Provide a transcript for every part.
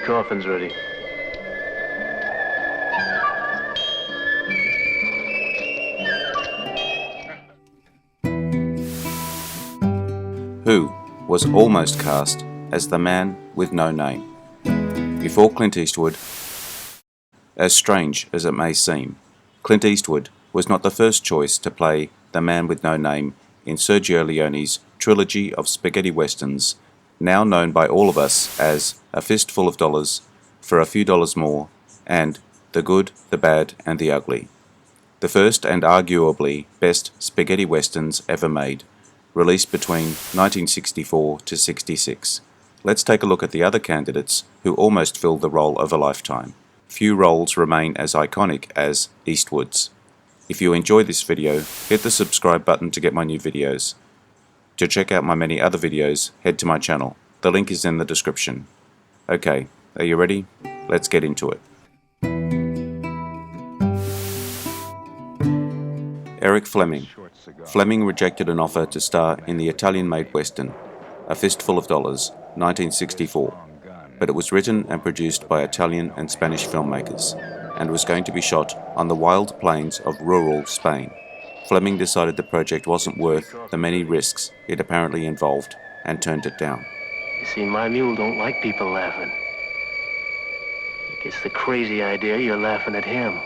coffin's ready. Who was almost cast as the man with no name. Before Clint Eastwood, as strange as it may seem, Clint Eastwood was not the first choice to play the man with no name in Sergio Leone's trilogy of spaghetti westerns, now known by all of us as A Fistful of Dollars, For a Few Dollars More, and The Good, the Bad, and the Ugly. The first and arguably best spaghetti westerns ever made, released between 1964 to 66. Let's take a look at the other candidates who almost filled the role of a lifetime. Few roles remain as iconic as Eastwood's. If you enjoy this video, hit the subscribe button to get my new videos. To check out my many other videos, head to my channel. The link is in the description. Okay, are you ready? Let's get into it. Eric Fleming. Fleming rejected an offer to star in the Italian-made western, A Fistful of Dollars, 1964, but it was written and produced by Italian and Spanish filmmakers, and was going to be shot on the wild plains of rural Spain. Fleming decided the project wasn't worth the many risks it apparently involved, and turned it down. You see, my mule don't like people laughing. He gets the crazy idea you're laughing at him.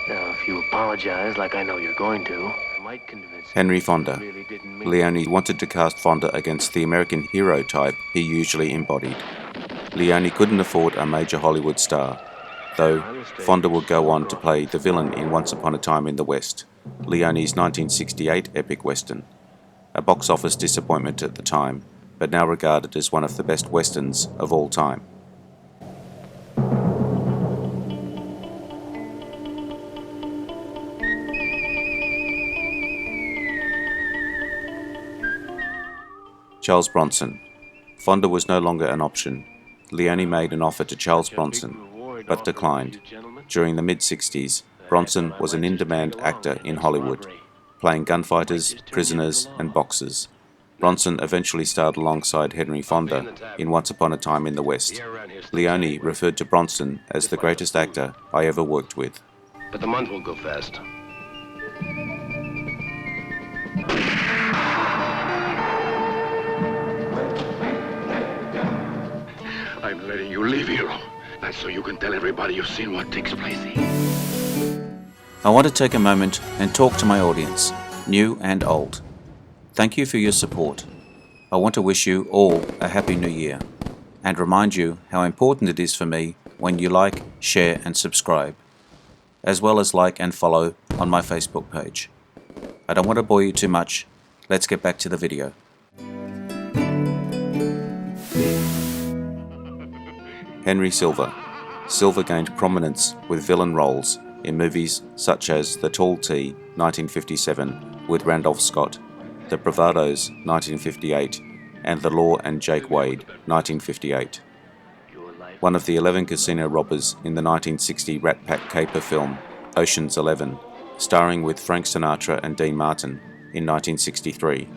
Now, if you apologize like I know you're going to, I might convince him. Henry Fonda. You really didn't mean Leone wanted to cast Fonda against the American hero type he usually embodied. Leone couldn't afford a major Hollywood star, though Fonda would go on to play the villain in Once Upon a Time in the West, Leone's 1968 epic western. A box office disappointment at the time, but now regarded as one of the best westerns of all time. Charles Bronson. Fonda was no longer an option. Leone made an offer to Charles Bronson, but declined. During the mid-60s, Bronson was an in-demand actor in Hollywood, playing gunfighters, prisoners, and boxers. Bronson eventually starred alongside Henry Fonda in Once Upon a Time in the West. Leone referred to Bronson as the greatest actor I ever worked with. But the month will go fast. I'm letting you leave, hero. That's so you can tell everybody you've seen what takes place here. I want to take a moment and talk to my audience, new and old. Thank you for your support. I want to wish you all a Happy New Year, and remind you how important it is for me when you like, share and subscribe, as well as like and follow on my Facebook page. I don't want to bore you too much. Let's get back to the video. Henry Silva. Silva gained prominence with villain roles in movies such as The Tall T, 1957, with Randolph Scott, The Bravados, 1958, and The Law and Jake Wade, 1958. One of the 11 casino robbers in the 1960 Rat Pack caper film Ocean's 11, starring with Frank Sinatra and Dean Martin in 1963.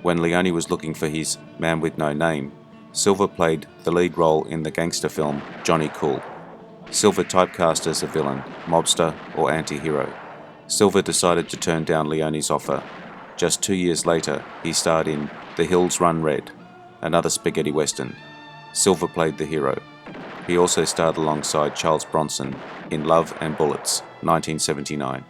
When Leone was looking for his man with no name, Silva played the lead role in the gangster film Johnny Cool. Silva typecast as a villain, mobster, or anti-hero. Silva decided to turn down Leone's offer. Just 2 years later, he starred in The Hills Run Red, another spaghetti western. Silva played the hero. He also starred alongside Charles Bronson in Love and Bullets, 1979.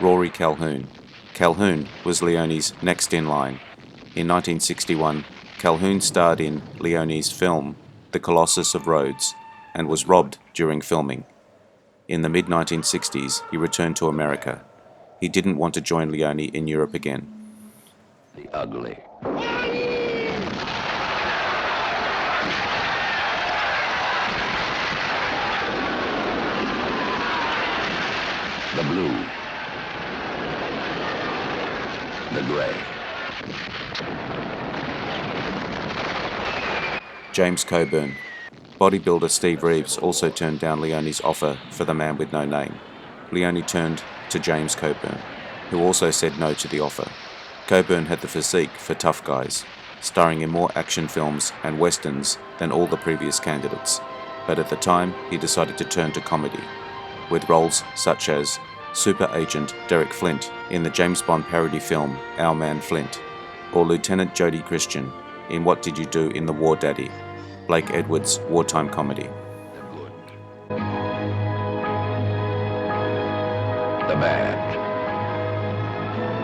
Rory Calhoun. Calhoun was Leone's next in line. In 1961, Calhoun starred in Leone's film The Colossus of Rhodes and was robbed during filming. In the mid-1960s, he returned to America. He didn't want to join Leone in Europe again. The ugly. The blue. The gray. James Coburn. Bodybuilder Steve Reeves also turned down Leone's offer for The Man with No Name. Leone turned to James Coburn, who also said no to the offer. Coburn had the physique for tough guys, starring in more action films and westerns than all the previous candidates, but at the time he decided to turn to comedy, with roles such as Super Agent Derek Flint in the James Bond parody film Our Man Flint, or Lieutenant Jody Christian in What Did You Do in the War Daddy, Blake Edwards' wartime comedy. The bad,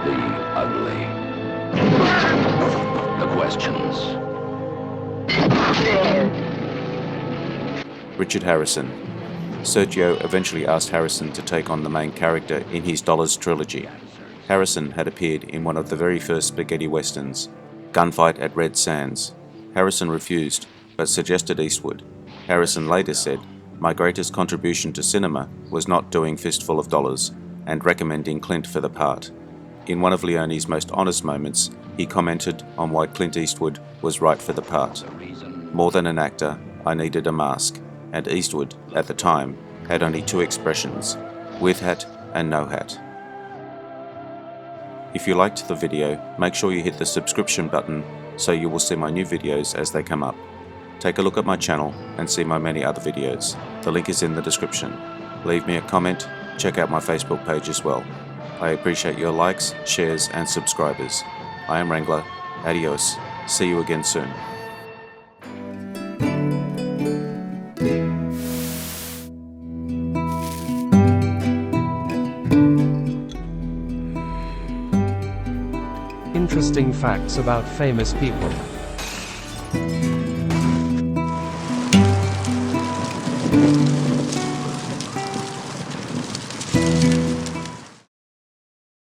the ugly, the questions. Richard Harrison. Sergio eventually asked Harrison to take on the main character in his Dollars trilogy. Harrison had appeared in one of the very first spaghetti westerns, Gunfight at Red Sands. Harrison refused, but suggested Eastwood. Harrison later said, "My greatest contribution to cinema was not doing Fistful of Dollars and recommending Clint for the part." In one of Leone's most honest moments, he commented on why Clint Eastwood was right for the part. "More than an actor, I needed a mask," and Eastwood, at the time, had only two expressions, with hat and no hat. If you liked the video, make sure you hit the subscription button so you will see my new videos as they come up. Take a look at my channel and see my many other videos. The link is in the description. Leave me a comment, check out my Facebook page as well. I appreciate your likes, shares and subscribers. I am Wrangler. Adios. See you again soon. Interesting facts about famous people.